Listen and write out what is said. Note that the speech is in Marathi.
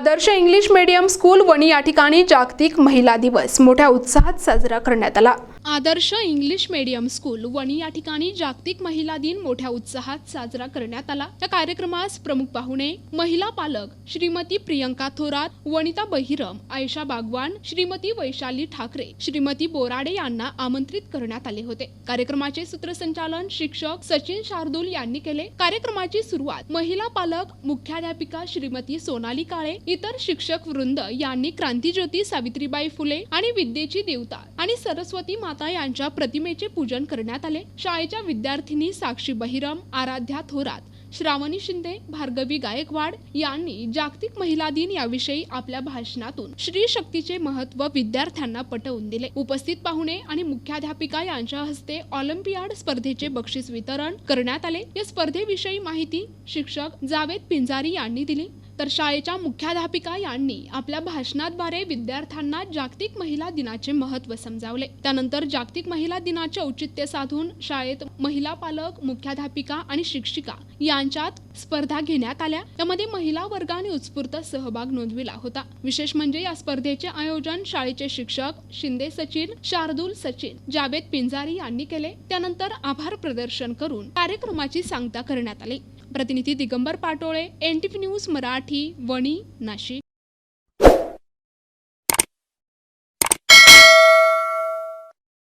आदर्श इंग्लिश मीडियम स्कूल वणी या ठिकाणी जागतिक महिला दिवस मोठ्या उत्साहात साजरा करण्यात आला। आदर्श इंग्लिश मीडियम स्कूल वणी या ठिकाणी जागतिक महिला दिन मोठ्या उत्साहात साजरा करण्यात आला। या कार्यक्रमास प्रमुख पाहुणे महिला पालक श्रीमती प्रियंका थोरात, वनिता बहिरम, आयशा बागवान, श्रीमती वैशाली ठाकरे, श्रीमती बोराडे यांना आमंत्रित करण्यात आले होते। कार्यक्रमाचे सूत्रसंचालन शिक्षक सचिन शार्दूल यांनी केले। कार्यक्रमाची सुरुवात महिला पालक मुख्याध्यापिका श्रीमती सोनाली काळे, इतर शिक्षक वृंद यांनी क्रांतिज्योती सावित्रीबाई फुले आणि विद्येची देवता आणि सरस्वती माता यांच्या प्रतिमेचे पूजन करण्यात आले। शाळेच्या विद्यार्थिनी साक्षी बहिरम, आराध्या थोरात, श्रावणी शिंदे, भार्गवी गायकवाड यांनी जागतिक महिला दिन याविषयी आपल्या भाषणातून स्त्री शक्तीचे महत्त्व विद्यार्थ्यांना पटवून दिले। उपस्थित पाहुणे आणि मुख्याध्यापिका यांच्या हस्ते ऑलिम्पियाड स्पर्धेचे बक्षीस वितरण करण्यात आले। या स्पर्धेविषयी माहिती शिक्षक जावेद पिंजारी यांनी दिली, तर शाळेच्या मुख्याध्यापिका यांनी आपल्या भाषणाद्वारे विद्यार्थ्यांना जागतिक महिला दिनाचे महत्त्व समजावले। त्यानंतर जागतिक महिला दिनाचे औचित्य साधून शाळेत महिला पालक, मुख्याध्यापिका आणि शिक्षिका यांच्यात स्पर्धा घेण्यात आल्या। त्यामध्ये महिला वर्गाने उत्स्फूर्त सहभाग नोंदविला होता। विशेष म्हणजे या स्पर्धेचे आयोजन शाळेचे शिक्षक शिंदे सचिन, शार्दूल सचिन, जावेद पिंजारी यांनी केले। त्यानंतर आभार प्रदर्शन करून कार्यक्रमाची सांगता करण्यात आली। प्रतिनिधी दिगंबर पाटोळे, NTV न्यूज मराठी, वणी, नाशिक।